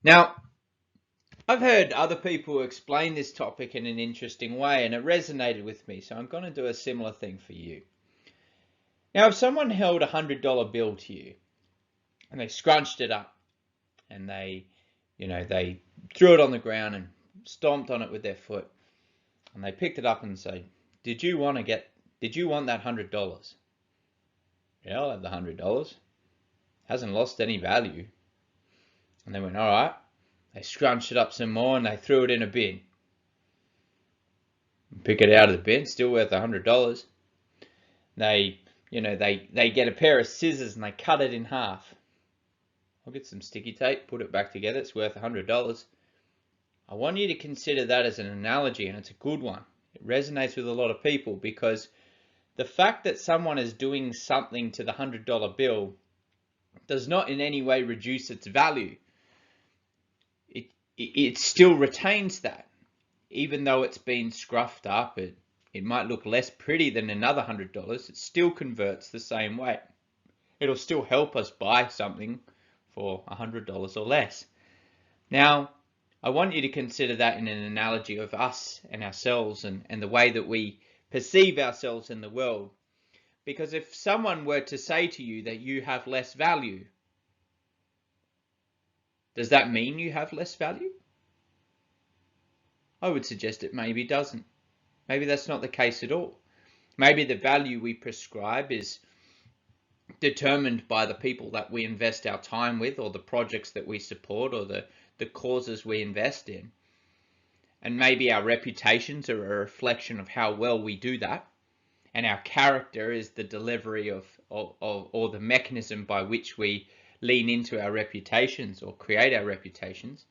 Now, I've heard other people explain this topic in an interesting way, and it resonated with me, so I'm going to do a similar thing for you. Now, if someone held a $100 bill to you and they scrunched it up and they threw it on the ground and stomped on it with their foot and they picked it up and said, did you want that $100? Yeah, I'll have the $100. Hasn't lost any value. And they went, all right. They scrunched it up some more and they threw it in a bin. Pick it out of the bin, still worth $100. They get a pair of scissors and they cut it in half. I'll get some sticky tape, put it back together, it's worth $100. I want you to consider that as an analogy, and it's a good one. It resonates with a lot of people because the fact that someone is doing something to the $100 bill does not in any way reduce its value. It still retains that. Even though it's been scruffed up, it might look less pretty than another $100, it still converts the same way. It'll still help us buy something for $100 or less. Now, I want you to consider that in an analogy of us and ourselves and the way that we perceive ourselves in the world. Because if someone were to say to you that you have less value, does that mean you have less value? I would suggest it maybe doesn't. Maybe that's not the case at all. Maybe the value we prescribe is determined by the people that we invest our time with, or the projects that we support, or the causes we invest in. And maybe our reputations are a reflection of how well we do that. And our character is the delivery or the mechanism by which we lean into our reputations or create our reputations.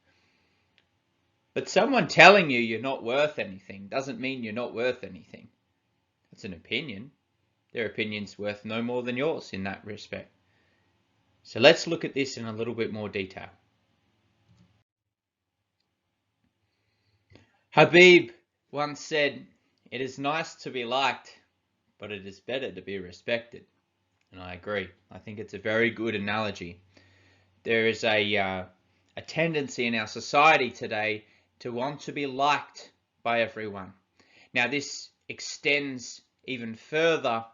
But someone telling you you're not worth anything doesn't mean you're not worth anything. It's an opinion. Their opinion's worth no more than yours in that respect. So let's look at this in a little bit more detail. Habib once said, "It is nice to be liked, but it is better to be respected." And I agree. I think it's a very good analogy. There is a tendency in our society today to want to be liked by everyone. Now, this extends even further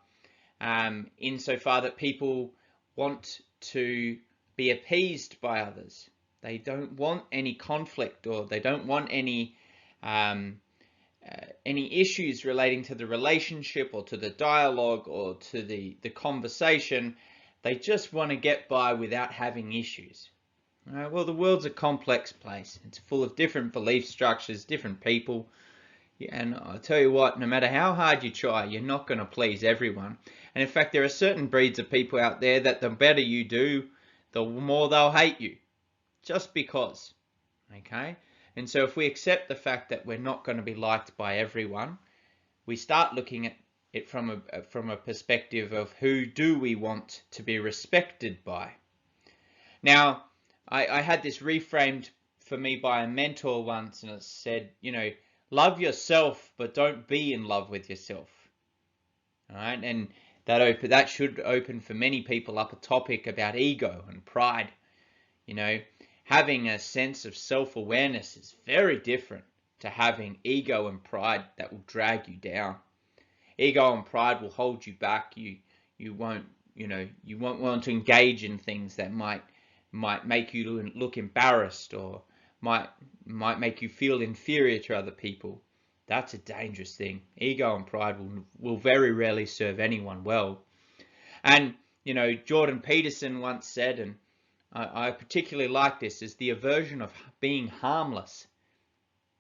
insofar that people want to be appeased by others. They don't want any conflict, or they don't want any issues relating to the relationship or to the dialogue or to the conversation. They just want to get by without having issues. Well, the world's a complex place. It's full of different belief structures, different people. And I'll tell you what, no matter how hard you try, you're not going to please everyone. And in fact, there are certain breeds of people out there that the better you do, the more they'll hate you. Just because. Okay? And so if we accept the fact that we're not going to be liked by everyone, we start looking at it from a perspective of who do we want to be respected by. Now, I had this reframed for me by a mentor once, and it said, love yourself, but don't be in love with yourself. All right, and that should open for many people up a topic about ego and pride. Having a sense of self-awareness is very different to having ego and pride that will drag you down. Ego and pride will hold you back. You won't want to engage in things that might make you look embarrassed, or might make you feel inferior to other people. That's a dangerous thing. Ego and pride will very rarely serve anyone well. And Jordan Peterson once said, and I particularly like this, is the aversion of being harmless.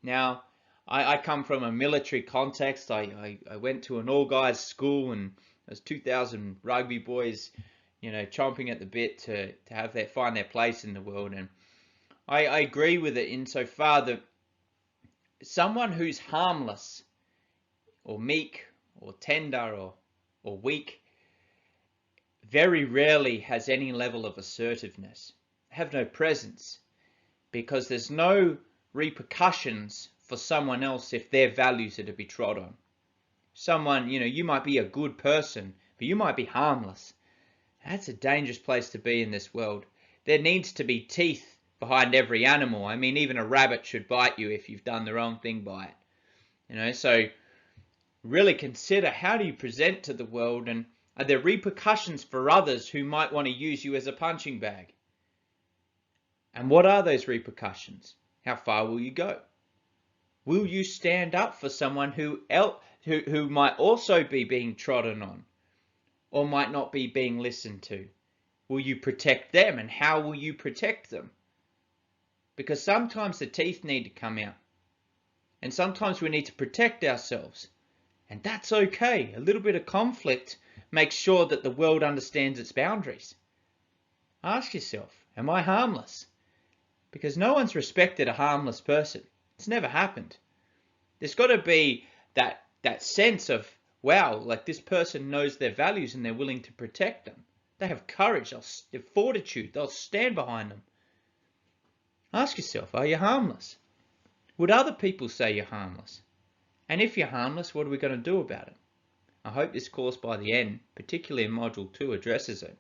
Now, I come from a military context. I went to an all-guys school, and there's 2,000 rugby boys, chomping at the bit to find their place in the world. And I agree with it insofar that someone who's harmless or meek or tender or weak very rarely has any level of assertiveness. They have no presence, because there's no repercussions for someone else if their values are to be trod on. Someone, you might be a good person, but you might be harmless. That's a dangerous place to be in this world. There needs to be teeth behind every animal. I mean, even a rabbit should bite you if you've done the wrong thing by it. So really consider, how do you present to the world, and are there repercussions for others who might want to use you as a punching bag? And what are those repercussions? How far will you go? Will you stand up for someone who might also be being trodden on, or might not be being listened to? Will you protect them, and how will you protect them? Because sometimes the teeth need to come out, and sometimes we need to protect ourselves, and that's okay. A little bit of conflict makes sure that the world understands its boundaries. Ask yourself, am I harmless? Because no one's respected a harmless person. It's never happened. There's got to be that sense of, wow, like this person knows their values and they're willing to protect them. They have courage, they have fortitude, they'll stand behind them. Ask yourself, are you harmless? Would other people say you're harmless? And if you're harmless, what are we going to do about it? I hope this course by the end, particularly in Module 2, addresses it.